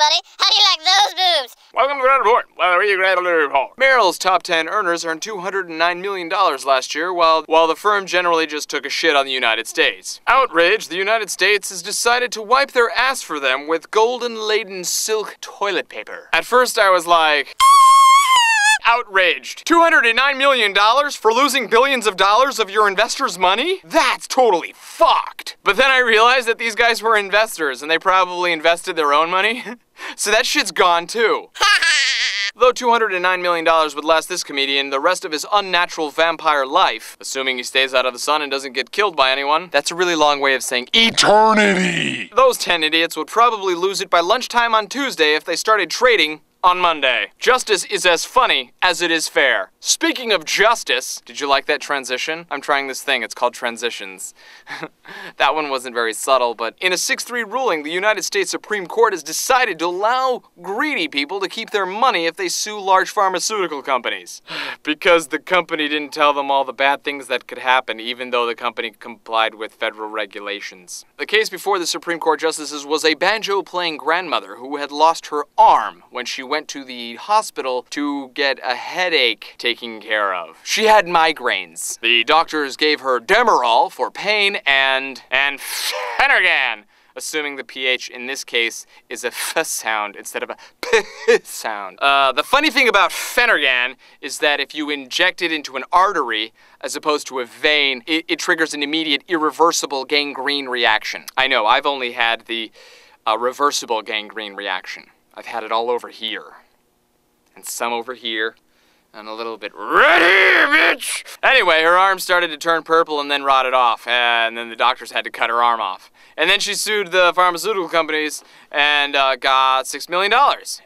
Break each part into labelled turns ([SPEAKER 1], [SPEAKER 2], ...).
[SPEAKER 1] buddy. How do you like those boobs?
[SPEAKER 2] Welcome to the report. Well, we gradually report. Merrill's top 10 earners earned $209 million last year, while the firm generally just took a shit on the United States. Outraged, the United States has decided to wipe their ass for them with golden-laden silk toilet paper. At first I was like, outraged. $209 million for losing billions of dollars of your investors' money? That's totally fucked. But then I realized that these guys were investors and they probably invested their own money. So that shit's gone too. Though $209 million would last this comedian the rest of his unnatural vampire life, assuming he stays out of the sun and doesn't get killed by anyone, that's a really long way of saying eternity. Those 10 idiots would probably lose it by lunchtime on Tuesday if they started trading on Monday. Justice is as funny as it is fair. Speaking of justice, did you like that transition? I'm trying this thing, it's called transitions. That one wasn't very subtle, but in a 6-3 ruling, the United States Supreme Court has decided to allow greedy people to keep their money if they sue large pharmaceutical companies. Because the company didn't tell them all the bad things that could happen, even though the company complied with federal regulations. The case before the Supreme Court justices was a banjo-playing grandmother who had lost her arm when she went to the hospital to get a headache taken care of. She had migraines. The doctors gave her Demerol for pain and Phenergan, assuming the PH in this case is a F sound instead of a P sound. The funny thing about Phenergan is that if you inject it into an artery as opposed to a vein, it triggers an immediate irreversible gangrene reaction. I know, I've only had the reversible gangrene reaction. I've had it all over here, and some over here, and a little bit right here, bitch! Anyway, her arm started to turn purple and then rotted off, and then the doctors had to cut her arm off. And then she sued the pharmaceutical companies and got $6 million.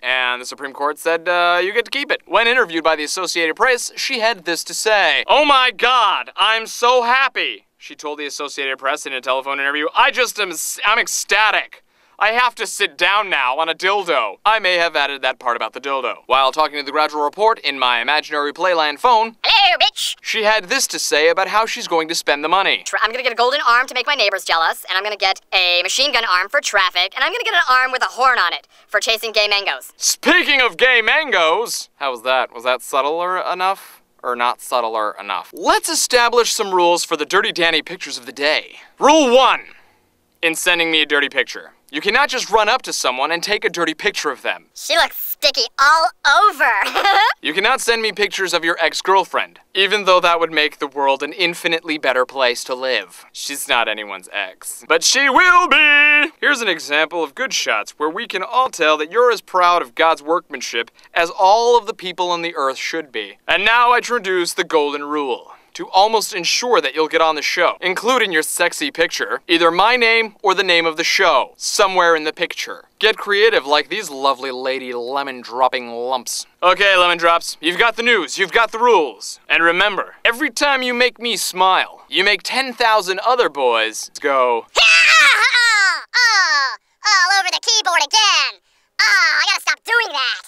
[SPEAKER 2] And the Supreme Court said, you get to keep it. When interviewed by the Associated Press, she had this to say. "Oh my God, I'm so happy," she told the Associated Press in a telephone interview. I'm ecstatic. I have to sit down now on a dildo. I may have added that part about the dildo. While talking to the Gradual Report in my imaginary Playland phone,
[SPEAKER 1] Hello, bitch.
[SPEAKER 2] she had this to say about how she's going to spend the money.
[SPEAKER 1] I'm gonna get a golden arm to make my neighbors jealous, and I'm gonna get a machine gun arm for traffic, and I'm gonna get an arm with a horn on it for chasing gay mangoes.
[SPEAKER 2] Speaking of gay mangoes, how was that? Was that subtler enough? Or not subtler enough? Let's establish some rules for the Dirty Danny pictures of the day. Rule 1. In sending me a dirty picture, you cannot just run up to someone and take a dirty picture of them.
[SPEAKER 1] She looks sticky all over.
[SPEAKER 2] You cannot send me pictures of your ex-girlfriend, even though that would make the world an infinitely better place to live. She's not anyone's ex, but she will be! Here's an example of good shots where we can all tell that you're as proud of God's workmanship as all of the people on the earth should be. And now I introduce the golden rule. To almost ensure that you'll get on the show, include in your sexy picture either my name or the name of the show, somewhere in the picture. Get creative like these lovely lady lemon-dropping lumps. Okay, lemon drops, you've got the news, you've got the rules. And remember, every time you make me smile, you make 10,000 other boys go
[SPEAKER 1] All over the keyboard again. I gotta stop doing that.